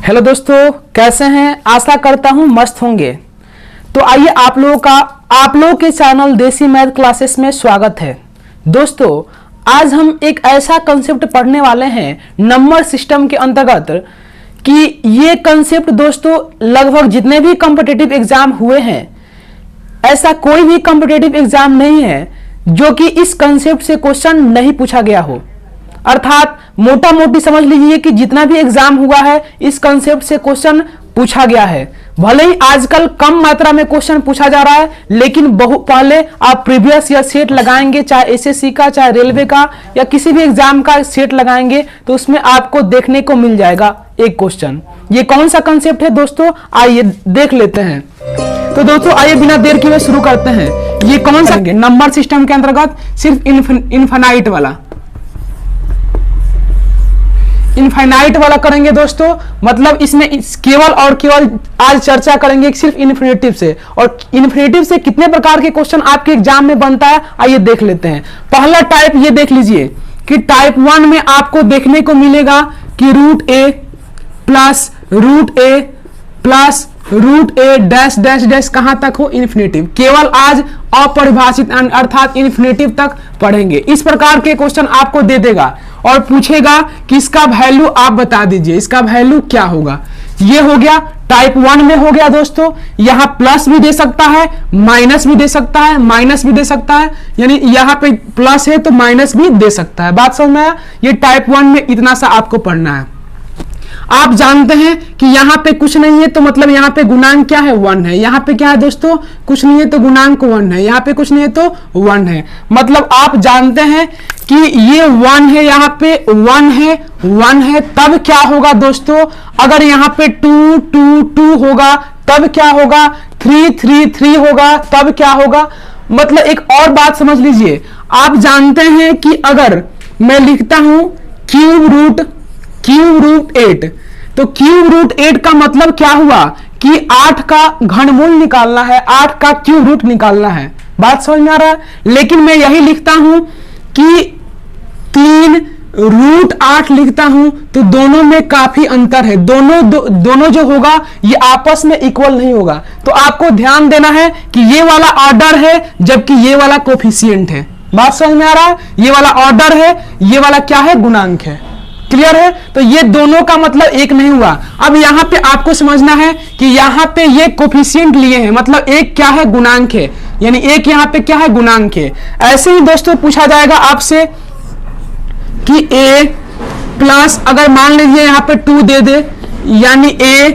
Hello दोस्तों, कैसे हैं? आशा करता हूं मस्त होंगे। तो आइए आप लोगों के चैनल देसी मैथ क्लासेस में स्वागत है। दोस्तों, आज हम एक ऐसा कंसेप्ट पढ़ने वाले हैं नंबर सिस्टम के अंतर्गत कि ये कंसेप्ट दोस्तों लगभग जितने भी कॉम्पिटिटिव एग्जाम हुए हैं, ऐसा कोई भी कॉम्पिटिटिव एग्जाम नहीं है जो कि इस कंसेप्ट से क्वेश्चन नहीं पूछा गया हो। अर्थात मोटा मोटी समझ लीजिए कि जितना भी एग्जाम हुआ है इस कंसेप्ट से क्वेश्चन पूछा गया है। भले ही आजकल कम मात्रा में क्वेश्चन पूछा जा रहा है, लेकिन पहले आप प्रीवियस ईयर सेट लगाएंगे, चाहे एसएससी का, चाहे रेलवे का या किसी भी एग्जाम का सेट लगाएंगे तो उसमें आपको देखने को मिल जाएगा एक क्वेश्चन। ये कौन सा कंसेप्ट है दोस्तों, आइए देख लेते हैं। तो दोस्तों आइए बिना देर किए शुरू करते हैं। ये कौन सा नंबर सिस्टम के अंतर्गत सिर्फ इनफाइनाइट वाला करेंगे दोस्तों। मतलब इसमें केवल और केवल आज चर्चा करेंगे सिर्फ इन्फिनिटिव से, और इन्फिनिटिव से कितने प्रकार के क्वेश्चन आपके एग्जाम में बनता है आइए देख लेते हैं। पहला टाइप ये देख लीजिए कि टाइप 1 में आपको देखने को मिलेगा कि रूट ए प्लस रूट ए डैश डैश डैश कहां तक हो, इन्फिनिटिव। केवल आज अपरिभाषित अर्थात इन्फिनिटिव तक पढ़ेंगे। इस प्रकार के क्वेश्चन आपको दे देगा और पूछेगा कि इसका वैल्यू आप बता दीजिए, इसका वैल्यू क्या होगा। ये हो गया टाइप 1 में हो गया दोस्तों। यहां प्लस भी दे सकता है, माइनस भी दे सकता है, माइनस भी दे सकता है, यानी यहां पे प्लस है तो माइनस भी दे सकता है। बात समझ में आया? ये टाइप 1 में इतना सा आपको पढ़ना है। आप जानते हैं कि यहां पे कुछ नहीं है तो मतलब यहां पे गुणांक क्या है, 1 है। यहां पे क्या है दोस्तों, कुछ नहीं है तो गुणांक 1 है। यहां पे कुछ नहीं है तो 1 है। मतलब आप जानते हैं कि ये 1 है, यहां पे 1 है, तब क्या होगा दोस्तों, अगर यहां पे 2 2 2 होगा तब क्या होगा, 3 3 3 होगा तब क्या होगा। मतलब एक और बात समझ लीजिए, आप जानते हैं कि अगर मैं लिखता हूं क्यूब रूट 8, तो क्यूब रूट 8 का मतलब क्या हुआ कि 8 का घनमूल निकालना है, 8 का क्यूब रूट निकालना है। बात समझ में आ रहा है? लेकिन मैं यही लिखता हूं कि 3 रूट 8 लिखता हूं तो दोनों में काफी अंतर है। दोनों जो होगा ये आपस में इक्वल नहीं होगा। तो आपको ध्यान देना है कि ये वाला ऑर्डर है जबकि ये वाला कोफिशिएंट है। बात समझ में आ रहा है? ये वाला ऑर्डर है, ये वाला क्या है, गुणांक है। क्लियर है? तो ये दोनों का मतलब एक नहीं हुआ। अब यहां पे आपको समझना है कि यहां पे ये कोफिशिएंट लिए हैं, मतलब एक क्या है, गुणांक है, यानी एक यहां पे क्या है, गुणांक है। ऐसे ही दोस्तों पूछा जाएगा आपसे कि a प्लस, अगर मान लीजिए यहां पे 2 दे दे, यानी a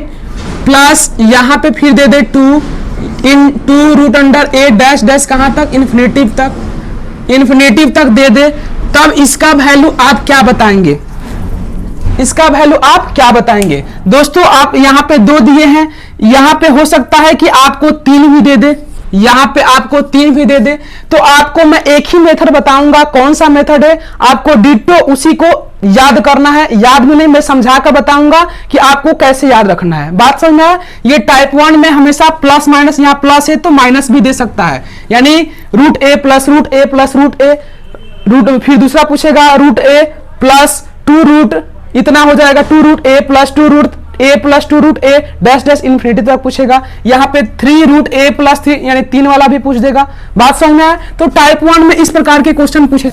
प्लस यहां पे फिर दे दे 2 इन 2 root under a dash dash कहां तक, इन्फिनिटिव तक दे दे, तब इसका वैल्यू आप क्या बताएंगे, इसका वैल्यू आप क्या बताएंगे दोस्तों। आप यहां पे 2 दिए हैं, यहां पे हो सकता है कि आपको 3 भी दे दे, यहां पे आपको 3 भी दे दे। तो आपको मैं एक ही मेथड बताऊंगा। कौन सा मेथड है, आपको डिट्टो उसी को याद करना है। याद भी नहीं, मैं समझा कर बताऊंगा कि आपको कैसे याद रखना है। बात समझ में आया? ये टाइप 1 में हमेशा प्लस माइनस, यहां प्लस है तो माइनस भी दे सकता है, यानी रूट ए प्लस रूट ए प्लस रूट ए रूट, फिर दूसरा पूछेगा रूट ए प्लस 2 रूट, इतना हो जाएगा 2 रूट ए प्लस 2 रूट ए प्लस 2 रूट ए डैश डैश इन्फिनिटी तक पूछेगा। यहां पे 3 रूट ए प्लस 3 यानी 3 वाला भी पूछ देगा। बात समझ में आया? तो टाइप 1 में इस प्रकार के क्वेश्चन पूछे।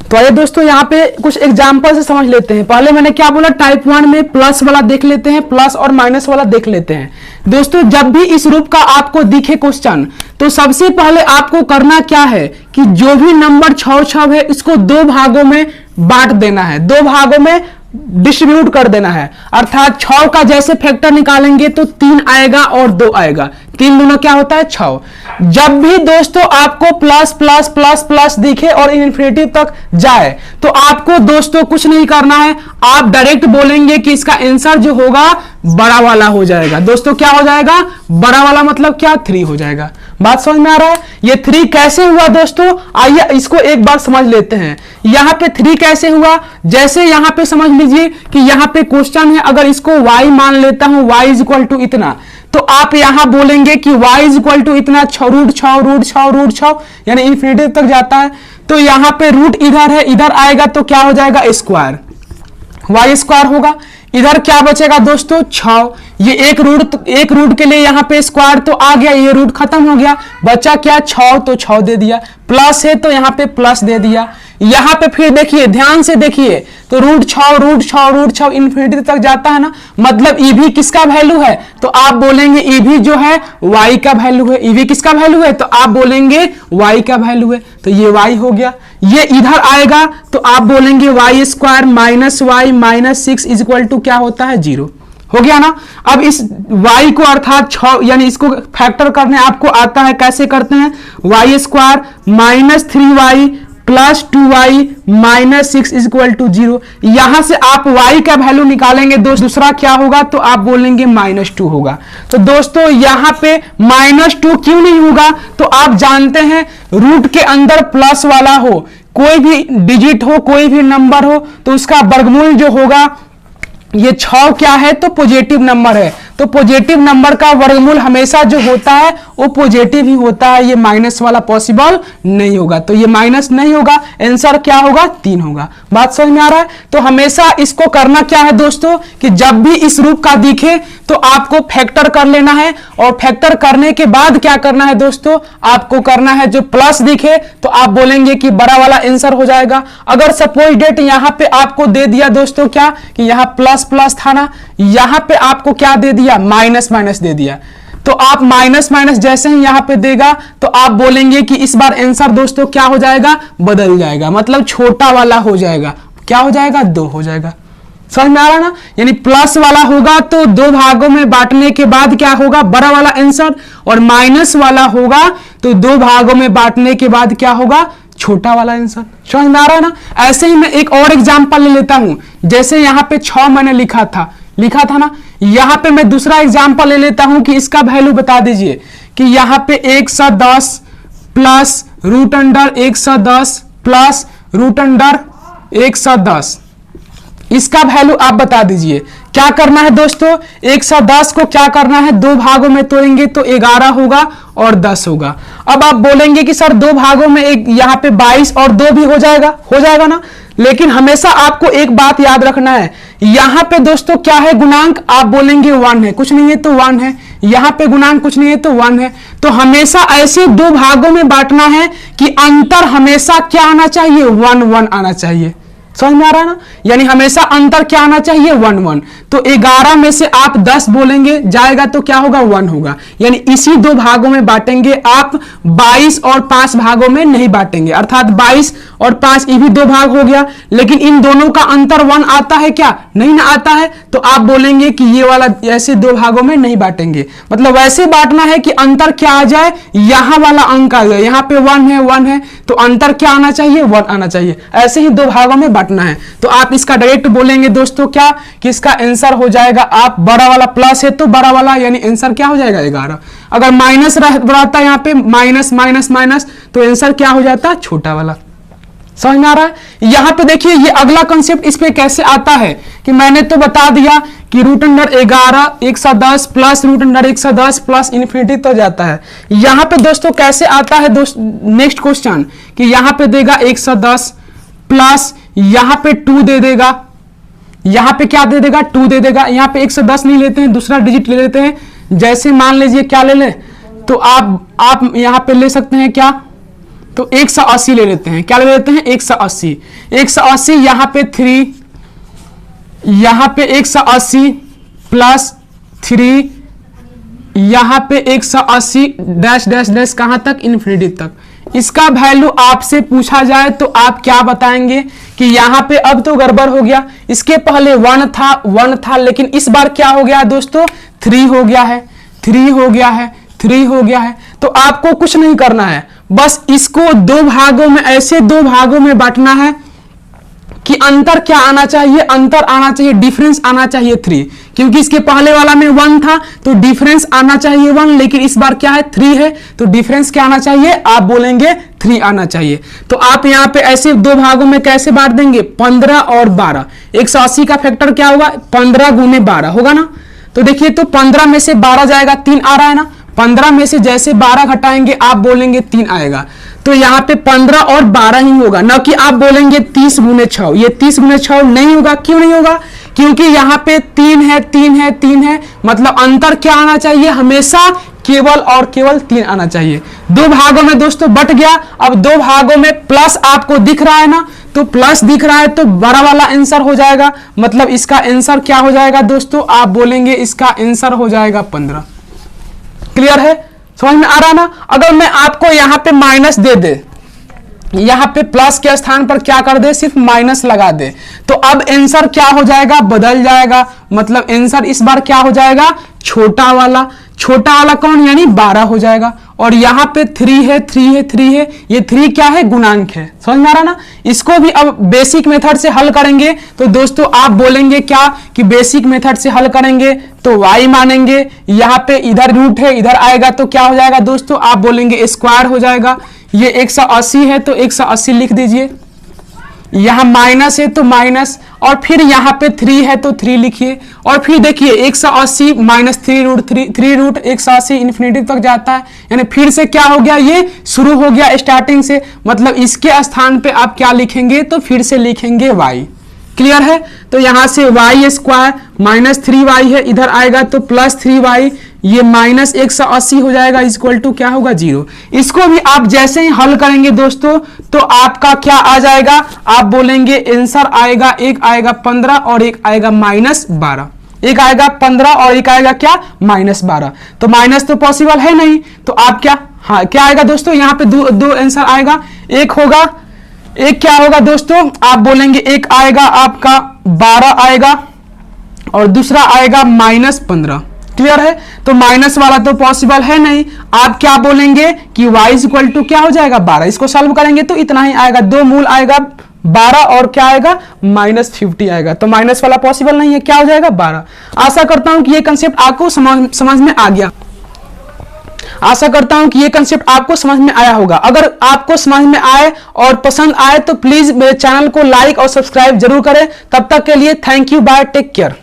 तो आइए दोस्तों यहां पे कुछ एग्जांपल से समझ लेते हैं। पहले मैंने क्या बोला, टाइप 1 में प्लस वाला देख लेते हैं, प्लस और माइनस वाला देख लेते हैं। दोस्तों जब भी इस रूप का आपको दिखे क्वेश्चन, तो सबसे पहले आपको करना क्या है कि जो भी नंबर छव है इसको 2 भागों में बांट देना है, 2 भागों में डिस्ट्रीब्यूट कर देना है। अर्थात 6 का जैसे फैक्टर निकालेंगे तो 3 आएगा और 2 आएगा, 3 दूना क्या होता है, 6। जब भी दोस्तों आपको प्लस प्लस प्लस प्लस दिखे और इन्फिनिटी तक जाए तो आपको दोस्तों कुछ नहीं करना है, आप डायरेक्ट बोलेंगे कि इसका आंसर जो होगा बड़ा वाला हो जाएगा। दोस्तों क्या हो जाएगा, बड़ा वाला मतलब क्या, 3 हो जाएगा। बात समझ में आ रहा है? ये 3 कैसे हुआ दोस्तों, आइए इसको एक बार समझ लेते हैं। यहां पे 3 कैसे हुआ, जैसे यहां पे समझ लीजिए कि यहां पे क्वेश्चन है, अगर इसको y मान लेता हूं, y इज इक्वल टू इतना, तो आप यहां बोलेंगे कि y इज इक्वल टू इतना, रूट 6 यानी इन्फिनिटी तक जाता है। तो यहां पे रूट इधर है, इधर आएगा तो क्या हो जाएगा, स्क्वायर वाई स्क्वायर होगा। इधर क्या बचेगा दोस्तों 6, ये एक रूट के लिए यहाँ पे स्क्वायर तो आ गया, ये रूट खत्म हो गया, बचा क्या 6, तो 6 दे दिया, प्लस है तो यहाँ पे प्लस दे दिया। यहाँ पे फिर देखिए ध्यान से देखिए तो रूट 6 इन्फिनिटी तक जाता है ना, मतलब ईवी किसका वैल्यू है, तो आप बोलेंगे ईवी जो है वाई का वैल्यू है। ईवी किसका वैल्यू है, तो आप बोलेंगे वाई का वैल्यू है, तो ये वाई हो गया। ये इधर आएगा तो आप बोलेंगे Y square minus Y minus 6 is equal to क्या होता है 0, हो गया ना। अब इस y को अर्थात 6 यानी इसको फैक्टर करने आपको आता है, कैसे करते हैं, Y square minus 3y plus 2y minus 6 is equal to 0। यहां से आप y का वैल्यू निकालेंगे दूसरा क्या होगा, तो आप बोलेंगे -2 होगा। तो दोस्तों यहां पे -2 क्यों नहीं होगा, तो आप जानते हैं रूट के अंदर प्लस वाला हो, कोई भी डिजिट हो, कोई भी नंबर हो, तो उसका वर्गमूल जो होगा, ये 6 क्या है, तो पॉजिटिव नंबर है, तो पॉजिटिव नंबर का वर्गमूल हमेशा जो होता है वो पॉजिटिव ही होता है, ये माइनस वाला पॉसिबल नहीं होगा, तो ये माइनस नहीं होगा, आंसर क्या होगा 3 होगा। बात समझ में आ रहा है। तो हमेशा इसको करना क्या है दोस्तों, कि जब भी इस रूप का दिखे तो आपको फैक्टर कर लेना है, और फैक्टर करने के बाद क्या करना है दोस्तों, आपको करना है जो प्लस दिखे तो आप बोलेंगे कि बड़ा वाला आंसर हो जाएगा। अगर सपोज डेट यहां पे आपको दे दिया दोस्तों क्या, कि यहां प्लस प्लस था ना, यहां पे आपको क्या दे दिया, माइनस माइनस दे दिया, तो आप माइनस माइनस जैसे ही यहां पे देगा तो आप बोलेंगे कि इस बार आंसर दोस्तों क्या हो जाएगा, बदल जाएगा, मतलब छोटा वाला हो जाएगा, क्या हो जाएगा 2 हो जाएगा। समझ में आ रहा ना, यानी प्लस वाला होगा तो 2 भागों में बांटने के बाद क्या होगा, बड़ा वाला आंसर, और माइनस वाला होगा तो 2 भागों में बांटने के बाद क्या होगा, छोटा वाला आंसर। समझ में आ रहा है ना। ऐसे ही मैं एक और एग्जांपल ले लेता हूं, जैसे यहां पे 6 मैंने लिखा था ना, यहां पे मैं दूसरा एग्जांपल ले लेता हूं कि इसका वैल्यू बता दीजिए, कि यहां पे 110 plus root under 110 plus root under 110, इसका वैल्यू आप बता दीजिए। क्या करना है दोस्तों, 110 को क्या करना है, 2 भागों में तोड़ेंगे तो 11 होगा और 10 होगा। अब आप बोलेंगे कि सर 2 भागों में एक यहाँ पे 22 और 2 भी हो जाएगा ना, लेकिन हमेशा आपको एक बात याद रखना है, यहां पे दोस्तों क्या है गुणांक, आप बोलेंगे 1 है, कुछ नहीं है तो 1 है, यहां पे गुणांक कुछ नहीं है तो 1 है। तो हमेशा ऐसे 2 भागों में बांटना है कि अंतर हमेशा क्या आना चाहिए, 1 1 आना चाहिए। समझ में आ रहा है ना, यानी हमेशा अंतर क्या आना चाहिए 1 1। तो 11 में से आप 10 बोलेंगे जाएगा तो क्या होगा 1 होगा, यानी इसी 2 भागों में बांटेंगे आप, 22 और 5 भागों में नहीं बांटेंगे, अर्थात 22 और 5 ये भी 2 भाग हो गया, लेकिन इन दोनों का अंतर 1 आता है क्या, नहीं ना आता है, तो आप बोलेंगे कि ये वाला ऐसे 2 भागों में नहीं बांटेंगे, मतलब वैसे बांटना है कि अंतर क्या आ जाए, यहां वाला अंक आ जाए, यहाँ पे 1 है तो अंतर क्या आना चाहिए 1 आना चाहिए, ऐसे ही 2 भागों में बांटना है। तो आप इसका डायरेक्ट बोलेंगे दोस्तों क्या, कि इसका आंसर हो जाएगा, आप बड़ा वाला प्लस है तो बड़ा वाला, यानी आंसर क्या हो जाएगा 11। अगर माइनस रहता है यहाँ पे माइनस माइनस माइनस, तो आंसर क्या हो जाता है छोटा वाला। समझ में आ रहा है। यहां पे देखिए ये अगला कंसेप्ट इस पे कैसे आता है, कि मैंने तो बता दिया कि root under 11 110 plus root under 110 plus infinity तो जाता है। यहां पे दोस्तों कैसे आता है नेक्स्ट क्वेश्चन, कि यहां पे देगा 110 प्लस यहां पे 2 दे देगा, यहां पे क्या दे देगा 2 दे देगा, यहां पे 110 नहीं लेते हैं, दूसरा डिजिट ले लेते हैं, जैसे मान लीजिए क्या ले लें, तो आप यहां पे ले सकते हैं क्या, तो 180 ले लेते हैं, क्या ले लेते हैं 180 यहां पे 3, यहां पे 180 प्लस 3, यहां पे 180 डैश डैश डैश कहां तक, इन्फिनिटी तक। इसका वैल्यू आपसे पूछा जाए तो आप क्या बताएंगे, कि यहां पे अब तो गड़बड़ हो गया, इसके पहले 1 था, लेकिन इस बार क्या हो गया दोस्तों 3 हो गया है, 3 हो गया है, 3 हो गया है। तो आपको कुछ नहीं करना है, बस इसको 2 भागों में, ऐसे 2 भागों में बांटना है कि अंतर क्या आना चाहिए, अंतर आना चाहिए, डिफरेंस आना चाहिए 3, क्योंकि इसके पहले वाला में 1 था तो डिफरेंस आना चाहिए 1, लेकिन इस बार क्या है 3 है, तो डिफरेंस क्या आना चाहिए, आप बोलेंगे 3 आना चाहिए। तो आप यहां पे ऐसे 2 भागों में कैसे बांट देंगे, 15 और 12, 180 का फैक्टर क्या होगा 15 गुने 12 होगा ना। तो देखिए तो 15 में से 12 जाएगा, 3 आ रहा है ना, 15 में से जैसे 12 घटाएंगे आप बोलेंगे 3 आएगा। तो यहाँ पे 15 और 12 ही होगा, न कि आप बोलेंगे 30 गुने 6। ये 30 गुने 6 नहीं होगा। क्यों नहीं होगा? क्योंकि यहाँ पे 3 है, 3 है, 3 है, मतलब अंतर क्या आना चाहिए? हमेशा केवल और केवल 3 आना चाहिए। दो भागों में दोस्तों बट गया। अब दो भागों में प्लस आपको दिख रहा है ना, तो प्लस दिख रहा है तो बड़ा वाला आंसर हो जाएगा। मतलब इसका आंसर क्या हो जाएगा दोस्तों? आप बोलेंगे इसका आंसर हो जाएगा 15। क्लियर है? समझ में आ रहा ना? अगर मैं आपको यहां पे माइनस दे दे, यहां पे प्लस के स्थान पर क्या कर दे? सिर्फ माइनस लगा दे, तो अब आंसर क्या हो जाएगा? बदल जाएगा। मतलब आंसर इस बार क्या हो जाएगा? छोटा वाला। छोटा वाला कौन? यानी 12 हो जाएगा। और यहां पे 3 है, 3 है, 3 है, ये 3 क्या है? गुणांक है। समझ में आ रहा ना? इसको भी अब बेसिक मेथड से हल करेंगे तो दोस्तों आप बोलेंगे क्या कि बेसिक मेथड से हल करेंगे तो y मानेंगे। यहां पे इधर रूट है, इधर आएगा तो क्या हो जाएगा दोस्तों? आप बोलेंगे स्क्वायर हो जाएगा। ये 180 है तो 180 लिख दीजिए। यहां माइनस है तो माइनस, और फिर यहां पे 3 है तो 3 लिखिए। और फिर देखिए 180 माइनस 3 रूट 3 रूट 180 इन्फिनिटी तक जाता है, यानी फिर से क्या हो गया? ये शुरू हो गया स्टार्टिंग से। मतलब इसके स्थान पे आप क्या लिखेंगे? तो फिर से लिखेंगे y। क्लियर है? तो यहां से y स्क्वायर माइनस 3y है, इधर आएगा तो प्लस 3y, ये माइनस 180 हो जाएगा, इक्वल टू क्या होगा? 0। इसको भी आप जैसे ही हल करेंगे दोस्तों तो आपका क्या आ जाएगा? आप बोलेंगे आंसर आएगा, एक आएगा 15 और एक आएगा -12। एक आएगा 15 और एक आएगा क्या? -12। तो माइनस तो पॉसिबल है नहीं, तो आप क्या, हाँ क्या आएगा दोस्तों? यहाँ पे दो आंसर आएगा। एक होगा, एक क्या होगा दोस्तों? आप बोलेंगे एक आएगा आपका 12 आएगा और दूसरा आएगा -15। क्लियर है? तो माइनस वाला तो पॉसिबल है नहीं। आप क्या बोलेंगे कि y इक्वल टू क्या हो जाएगा? 12। इसको सॉल्व करेंगे तो इतना ही आएगा, दो मूल आएगा 12 और क्या आएगा? -50 आएगा। तो माइनस वाला पॉसिबल नहीं है, क्या हो जाएगा? 12। आशा करता हूं कि ये कंसेप्ट आपको समझ में आ गया। आशा करता हूं कि ये कंसेप्ट आपको समझ में आया होगा। अगर आपको समझ में आए और पसंद आए तो प्लीज मेरे चैनल को लाइक और सब्सक्राइब जरूर करें। तब तक के लिए thank you, bye, take care.